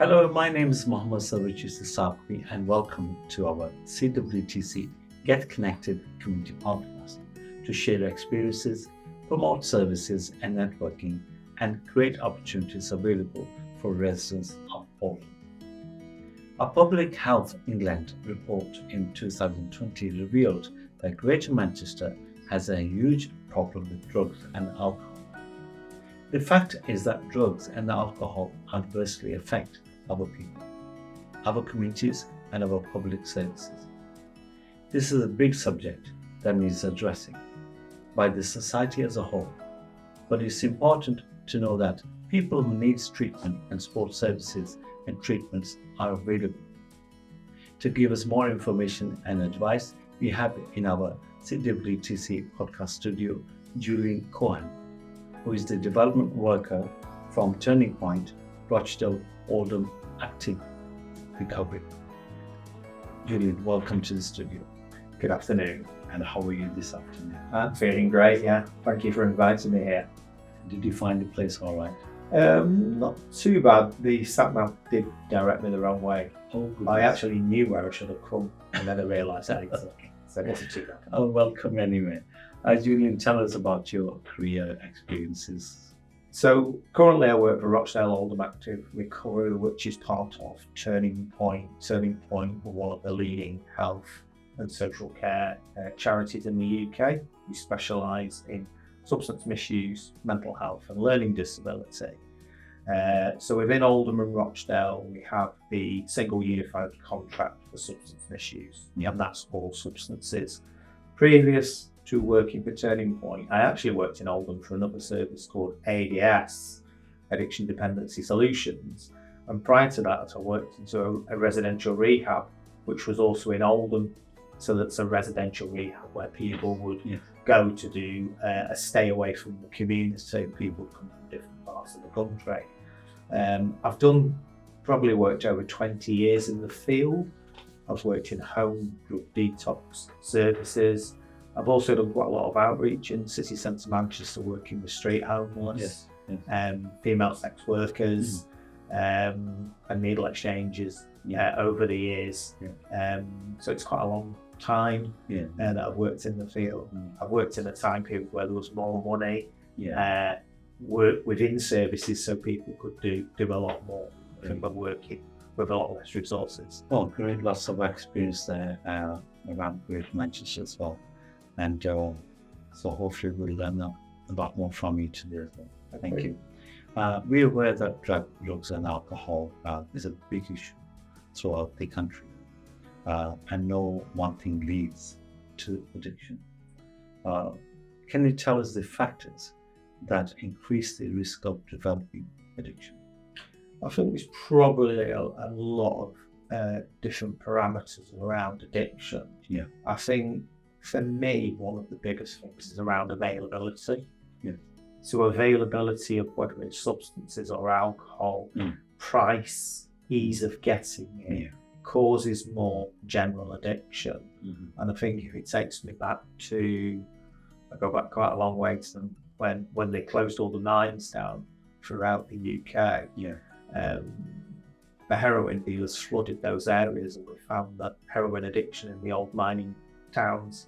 Hello, my name is Mohammed Sarwar and welcome to our CWTC Get Connected Community Podcast to share experiences, promote services and networking, and create opportunities available for residents of Oldham. A Public Health England report in 2020 revealed that Greater Manchester has a huge problem with drugs and alcohol. The fact is that drugs and alcohol adversely affect our people, our communities, and our public services. This is a big subject that needs addressing by the society as a whole, but it's important to know that people who need treatment and support services and treatments are available. To give us more information and advice, we have in our CWTC podcast studio Julian Cohen, who is the development worker from Turning Point, Rochdale, Oldham Active Recovery. Julian, welcome to the studio. Good afternoon. And how are you this afternoon? I'm feeling great, yeah. Thank you for inviting me here. Did you find the place all right? Not too bad. The sat-nav did direct me the wrong way. Oh, goodness. I actually knew where I should have come, and then I realised that so it wasn't too bad. Oh, welcome anyway. Julian, tell us about your career experiences. So currently I work for Rochdale Oldham Active Recovery, which is part of Turning Point. Turning Point, we're one of the leading health and social care charities in the UK. We specialise in substance misuse, mental health and learning disability. So within Oldham and Rochdale, we have the single unified contract for substance misuse, and that's all substances. Previous to working for Turning Point, I actually worked in Oldham for another service called ADS, Addiction Dependency Solutions. And prior to that, I worked into a residential rehab, which was also in Oldham. So that's a residential rehab where people would go to do a stay away from the community. People come from different parts of the country. I've probably worked over 20 years in the field. I've worked in home drug detox services. I've also done quite a lot of outreach in city centre Manchester, working with street homeless, female sex workers, and needle exchanges over the years. So it's quite a long time that I've worked in the field. I've worked in a time period where there was more money, work within services so people could do a lot more than working with a lot less resources. Well, great, lots of experience there around Greater Manchester as well. And so hopefully we'll learn a lot more from you today as well. Thank you. We're aware that drugs and alcohol is a big issue throughout the country. And no one thing leads to addiction. Can you tell us the factors that increase the risk of developing addiction? I think there's probably a lot of different parameters around addiction. I think for me, one of the biggest things is around availability. So availability of whether it's substances or alcohol, price, ease of getting it, causes more general addiction. And I think if it takes me back I go back quite a long way to when they closed all the mines down throughout the UK, the heroin dealers flooded those areas, and we found that heroin addiction in the old mining towns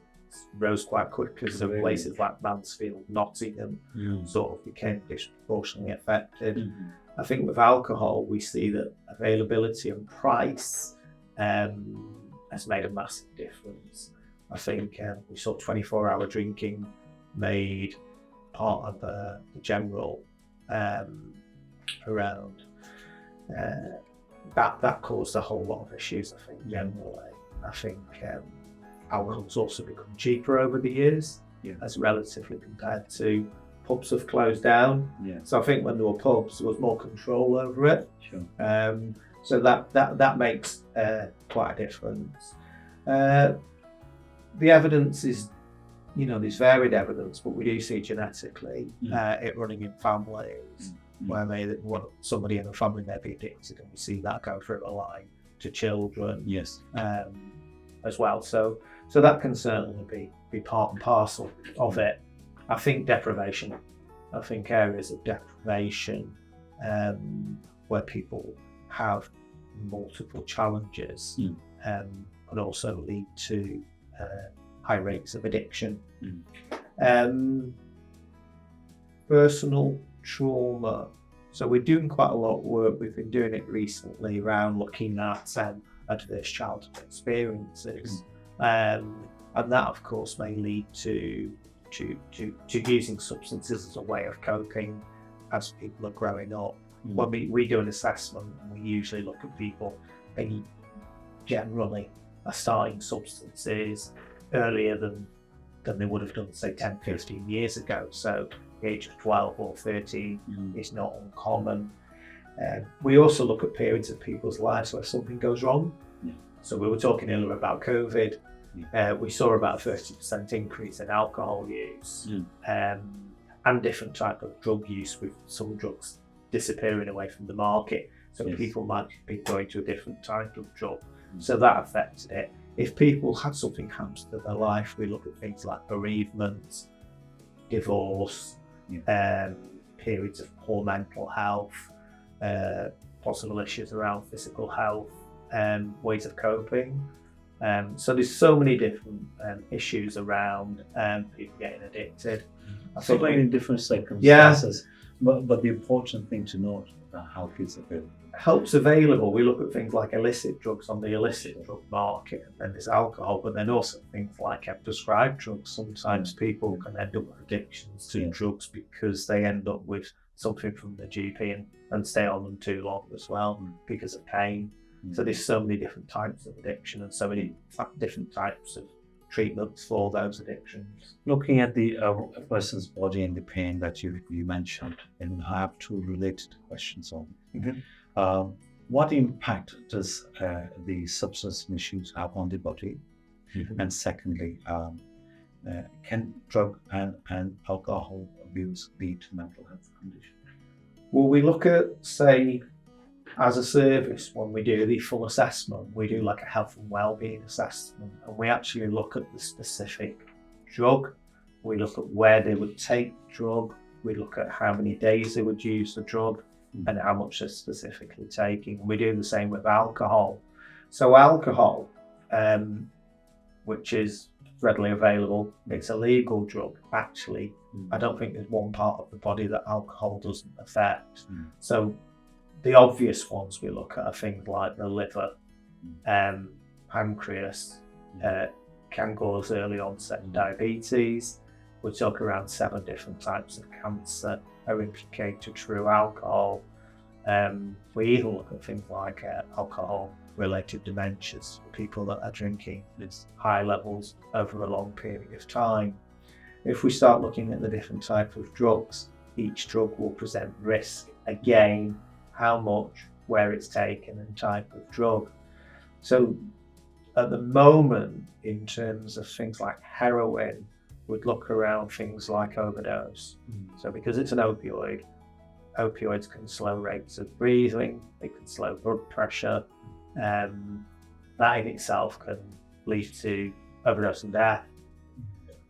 rose quite quickly. So places like Mansfield, Nottingham sort of became disproportionately affected. I think with alcohol, we see that availability and price has made a massive difference. I think we saw 24-hour drinking made part of the general around that caused a whole lot of issues, I think, generally. I think alcohol's also become cheaper over the years, as relatively compared to pubs have closed down. So I think when there were pubs, there was more control over it. So that makes quite a difference. The evidence is, there's varied evidence, but we do see genetically it running in families where somebody in a family may be addicted, and we see that go through a line to children as well. So that can certainly be part and parcel of it. I think deprivation. I think areas of deprivation where people have multiple challenges, but also lead to high rates of addiction. Personal trauma. So we're doing quite a lot of work. We've been doing it recently around looking at adverse childhood experiences, and that, of course, may lead to using substances as a way of coping as people are growing up. When we do an assessment, we usually look at people, they generally are starting substances earlier than they would have done, say, 10, 15 years ago. So the age of 12 or 13 is not uncommon. We also look at periods of people's lives where something goes wrong. So we were talking earlier about COVID. We saw about a 30% increase in alcohol use and different type of drug use, with some drugs disappearing away from the market. So people might be going to a different type of drug. So that affected it. If people had something happen to their life, we look at things like bereavement, divorce, periods of poor mental health, possible issues around physical health, ways of coping. So there's so many different issues around people getting addicted. So many different circumstances. But the important thing to note, help is available. Help's available. We look at things like illicit drugs on the illicit drug market, and then there's alcohol, but then also things like prescribed drugs. Sometimes people can end up with addictions to drugs because they end up with something from the GP and stay on them too long as well because of pain. So there's so many different types of addiction and so many different types of treatments for those addictions. Looking at the person's body and the pain that you mentioned, and I have two related questions on. What impact does the substance misuse have on the body? And secondly, can drug and alcohol abuse lead to mental health conditions? Well, we look at, say, as a service, when we do the full assessment, we do like a health and wellbeing assessment, and we actually look at the specific drug. We look at where they would take the drug. We look at how many days they would use the drug and how much they're specifically taking. We do the same with alcohol. So alcohol, which is readily available, it's a legal drug. Actually, I don't think there's one part of the body that alcohol doesn't affect. So the obvious ones we look at are things like the liver, pancreas, can cause early onset diabetes. We talk around 7 different types of cancer are implicated through alcohol. We even look at things like alcohol-related dementias, people that are drinking these high levels over a long period of time. If we start looking at the different types of drugs, each drug will present risk. Again, how much, where it's taken, and type of drug. So at the moment, in terms of things like heroin, we'd look around things like overdose. So because it's an opioid, opioids can slow rates of breathing, they can slow blood pressure, that in itself can lead to overdose and death.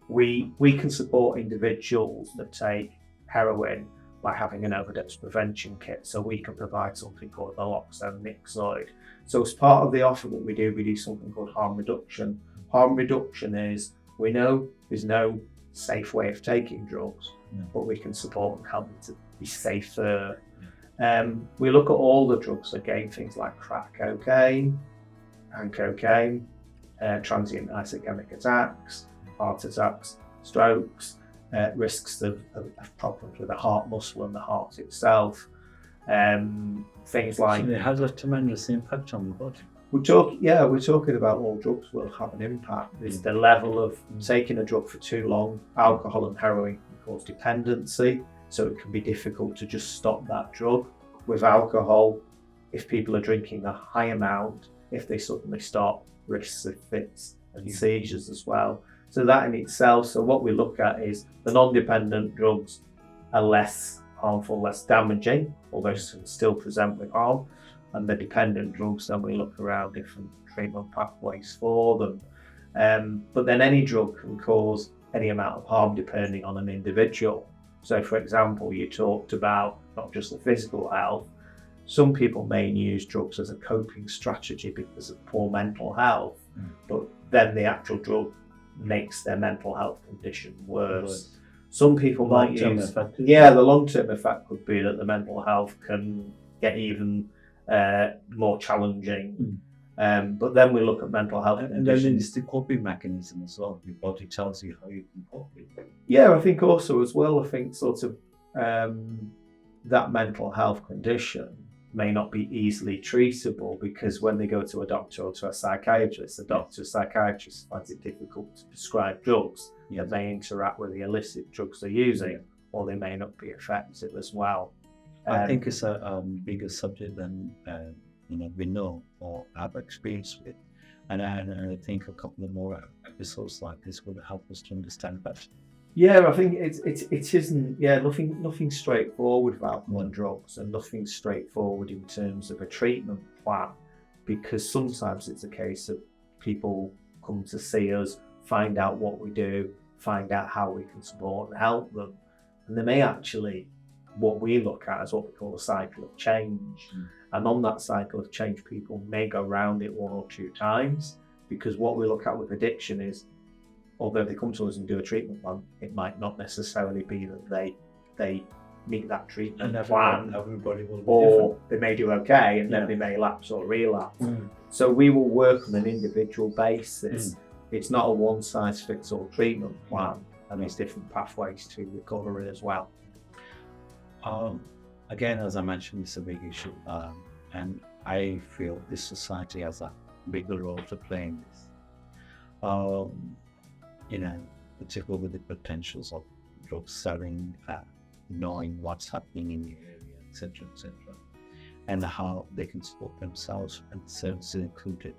We can support individuals that take heroin by having an overdose prevention kit, so we can provide something called naloxone mixoid. So as part of the offer that we do something called harm reduction. Harm reduction is, we know there's no safe way of taking drugs, but we can support and help them to be safer. We look at all the drugs, again, things like crack cocaine and cocaine, transient ischemic attacks, heart attacks, strokes, risks of problems with the heart muscle and the heart itself. Things like... So it has a tremendous impact on the body. We're talking about all drugs will have an impact. It's the level of taking a drug for too long. Alcohol and heroin can cause dependency, so it can be difficult to just stop that drug. With alcohol, if people are drinking a high amount, if they suddenly stop, risks of fits and seizures as well. So that in itself, so what we look at is the non-dependent drugs are less harmful, less damaging, although can still present with harm. And the dependent drugs, then we look around different treatment pathways for them. But then any drug can cause any amount of harm depending on an individual. So for example, you talked about not just the physical health, Some people may use drugs as a coping strategy because of poor mental health, but then the actual drug makes their mental health condition worse. Some people might use, the long-term effect could be that the mental health can get even more challenging. But then we look at mental health and then it's the coping mechanism as well. Your body tells you how you can cope with it. Yeah, I think also as well, I think sort of that mental health condition may not be easily treatable, because when they go to a doctor or to a psychiatrist, the doctor or psychiatrist finds it difficult to prescribe drugs that may interact with the illicit drugs they're using, or they may not be effective as well. I think it's a bigger subject than we know or have experience with, and I think a couple of more episodes like this will help us to understand better. Yeah, I think it isn't. Yeah, nothing straightforward about one drugs, and nothing straightforward in terms of a treatment plan, because sometimes it's a case of people come to see us, find out what we do, find out how we can support and help them, and they may actually, what we look at is what we call a cycle of change. And on that cycle of change, people may go round it one or two times, because what we look at with addiction is, although they come to us and do a treatment plan, it might not necessarily be that they meet that treatment plan. Everybody will be or different. They may do okay, and then they may lapse or relapse. So we will work on an individual basis. It's not a one-size-fits-all treatment plan, and there's different pathways to recovery as well. Again, as I mentioned, it's a big issue, and I feel this society has a bigger role to play in this. Particularly with the potentials of drug selling, knowing what's happening in the area, etc., and how they can support themselves and services included.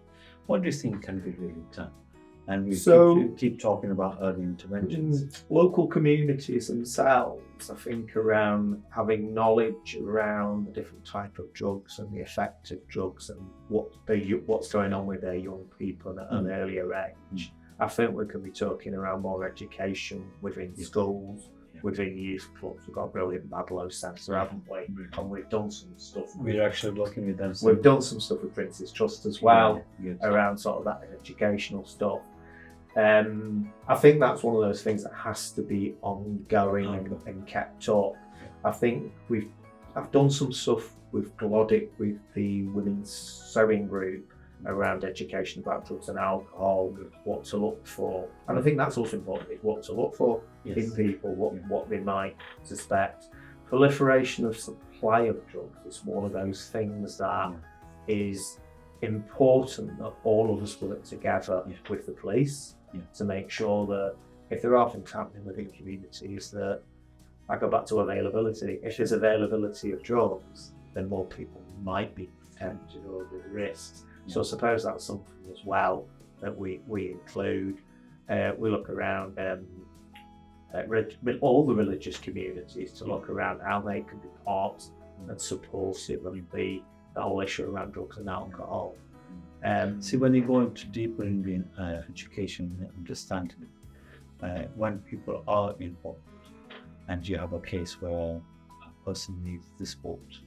What do you think can be really done? And we keep talking about early interventions. Local communities themselves, I think, around having knowledge around the different type of drugs and the effect of drugs and what's going on with their young people at an earlier age. I think we could be talking around more education within schools, within youth clubs. We've got a brilliant Madlow Centre, haven't we? And we've done some stuff. We're actually looking with them. We've done some stuff with Prince's Trust as well, around sort of that educational stuff. I think that's one of those things that has to be ongoing and kept up. I think I've done some stuff with Glodic, with the Women's Sewing Group, around education about drugs and alcohol, what to look for. And I think that's also important, is what to look for in people, what they might suspect. Proliferation of supply of drugs is one of those things that is important that all of us work together with the police to make sure that if there are things happening within communities, that I go back to availability. If there's availability of drugs, then more people might be tempted or there's risks. So I suppose that's something as well that we include. We look around all the religious communities to look around how they can be part and supportive of the whole issue around drugs and alcohol. See, when you go into deeper in the education and understanding, when people are involved and you have a case where a person needs the support,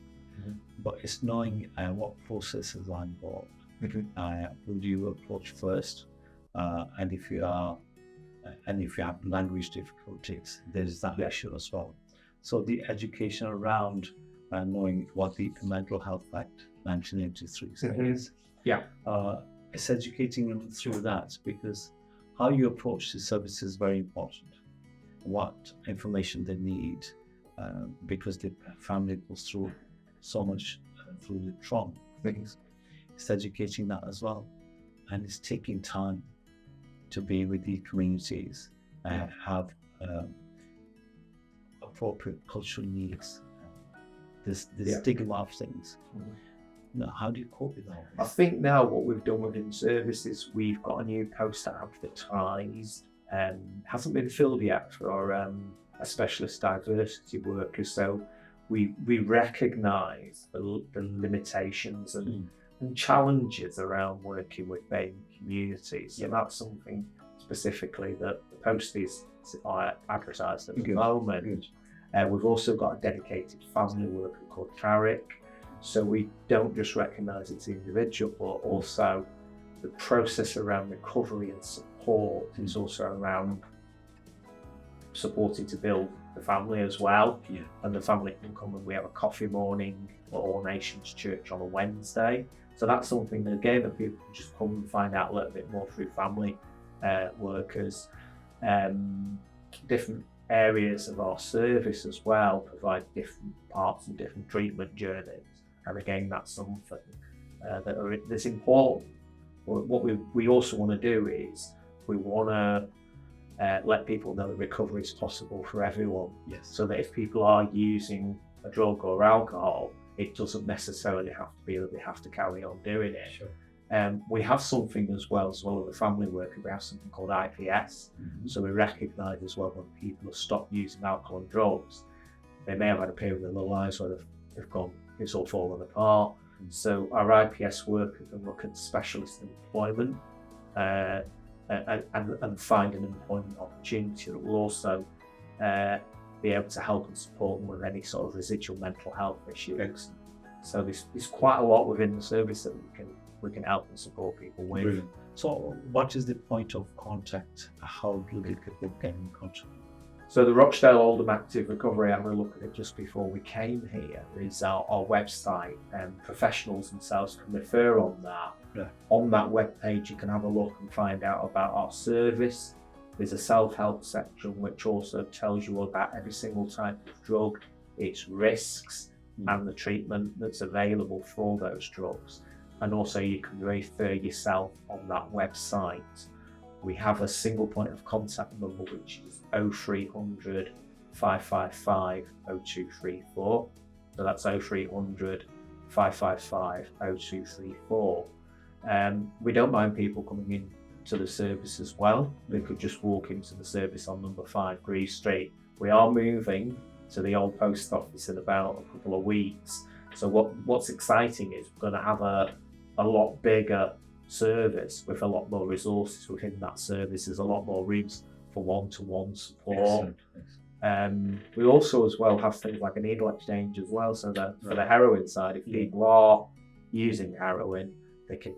but it's knowing what processes are involved. Who do you approach first? And if you have language difficulties, there's that issue as well. So the education around knowing what the Mental Health Act 1983 says, it's educating them through that, because how you approach the service is very important. What information they need, because the family goes through so much through the trauma things. It's educating that as well, and it's taking time to be with the communities and have appropriate cultural needs. This stigma of things. Now, how do you cope with that? I think now what we've done within services, we've got a new post advertised, hasn't been filled yet, for a specialist diversity worker. So we recognise the limitations and challenges around working with BAME communities. And that's something specifically that the post is advertised at the moment. We've also got a dedicated family worker called Carrick, So we don't just recognise it's the individual, but also the process around recovery and support is also around supporting to build the family as well. Yeah. And the family can come and we have a coffee morning at All Nations Church on a Wednesday. So that's something that again that people can just come and find out a little bit more through family workers. Different areas of our service as well provide different parts and different treatment journeys. And again, that's something that's important. What we also want to do is we want to let people know that recovery is possible for everyone. Yes. So that if people are using a drug or alcohol, it doesn't necessarily have to be that they have to carry on doing it. Sure. We have something as well as the family worker, we have something called IPS. So we recognise as well when people have stopped using alcohol and drugs, they may have had a period in their lives where they've gone, it's all fallen apart. So our IPS worker can look at specialist employment and find an employment opportunity that will also be able to help and support them with any sort of residual mental health issues. Excellent. So there's quite a lot within the service that we can help and support people with. Brilliant. So what is the point of contact? How do people get in contact? So the Rochdale Oldham Active Recovery, I had a look at it just before we came here, is our website, and professionals themselves can refer on that. Yeah. On that webpage you can have a look and find out about our service. There's a self-help section which also tells you about every single type of drug, its risks and the treatment that's available for those drugs. And also you can refer yourself on that website. We have a single point of contact number which is 0300 555 0234. So that's 0300 555 0234. We don't mind people coming in to the service as well. They could just walk into the service on number 5 Grieve Street. We are moving to the old post office in about a couple of weeks. So what's exciting is we're going to have a lot bigger service with a lot more resources within that service. There's a lot more rooms for one-to-one support. We also as well have things like a needle exchange as well, so that for the heroin side, if people are using heroin, they can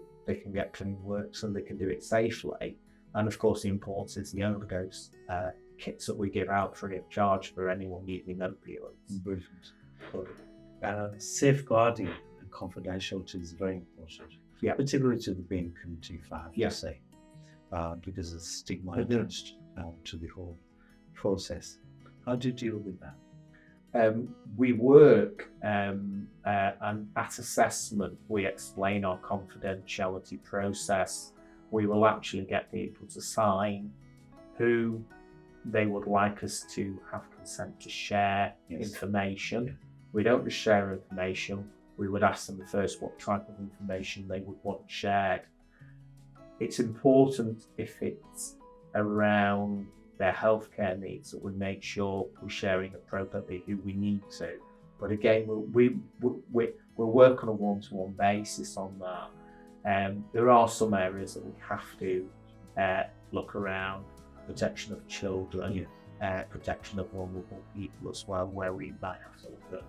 get clean work so they can do it safely. And of course the importance is the overdose kits that we give out free of charge for anyone using opioids. Brilliant. Safeguarding and confidentiality is very important. Yeah. Particularly to the BAME community, if I have Yeah. to say, because there's stigma attached to the whole process. How do you deal with that? We work and at assessment we explain our confidentiality process. We will actually get people to sign who they would like us to have consent to share information. Yeah. We don't just share information, we would ask them first what type of information they would want shared. It's important if it's around their healthcare needs that we make sure we're sharing appropriately who we need to. But again, we'll work on a one-to-one basis on that. There are some areas that we have to look around: protection of children, protection of vulnerable people as well, where we might have to look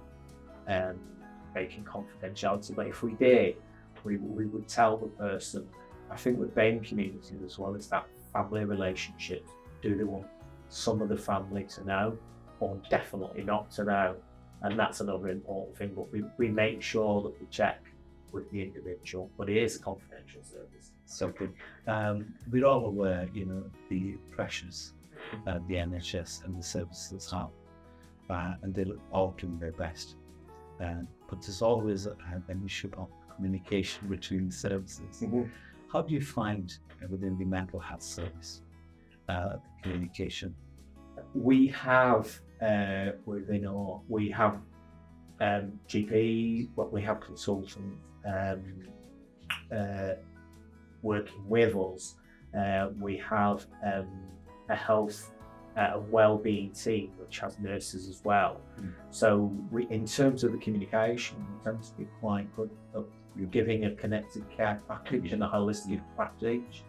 at making confidentiality. But if we did, we would tell the person. I think with BAME communities as well is that family relationships. Do they want some of the family to know, or definitely not to know? And that's another important thing. But we make sure that we check with the individual, but it is a confidential service. So good. We're all aware, the pressures the NHS and the services have, and they're all doing their best. But there's always an issue of communication between the services. Mm-hmm. How do you find within the mental health service communication? We have GP, but we have consultants working with us. We have a health well-being team which has nurses as well. So in terms of the communication, we tend to be quite good at giving a connected care package and a holistic package.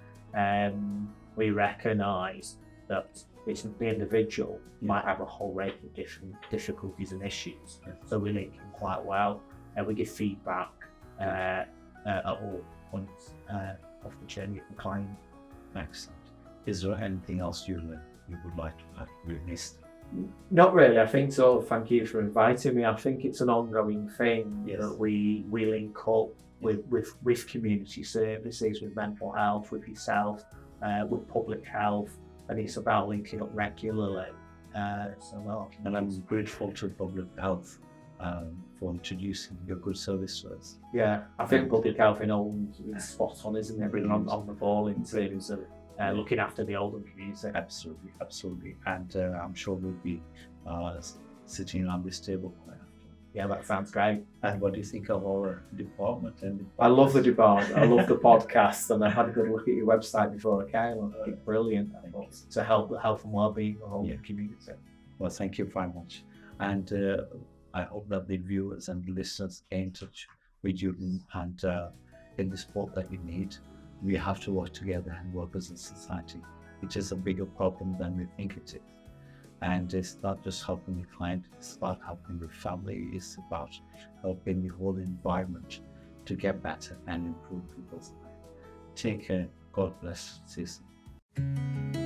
We recognise that the individual might have a whole range of different difficulties and issues, so we link in quite well. We give feedback at all points of the journey of the client. Excellent. Is there anything else you would like to add? We missed? Not really, I think so. Thank you for inviting me. I think it's an ongoing thing Yes. that we link up with community services, with mental health, with yourself, with public health, and it's about linking up regularly. And I'm grateful to Public Health for introducing your good service to us. Yeah, I think public health in Oldham is spot on, isn't it? Really on the ball in terms of looking after the Oldham community. Absolutely, absolutely. And I'm sure we'll be sitting around this table quite often. Yeah, that sounds great. And what do you think of our department? I love the department. I love the podcast, and I had a good look at your website before I came. It's brilliant to help the health and well-being of the whole community. Well, thank you very much. And I hope that the viewers and listeners get in touch with you and in the support that you need. We have to work together and work as a society, which is a bigger problem than we think it is. And it's not just helping the client, it's about helping the family, it's about helping the whole environment to get better and improve people's lives. Take care. God bless. See you soon.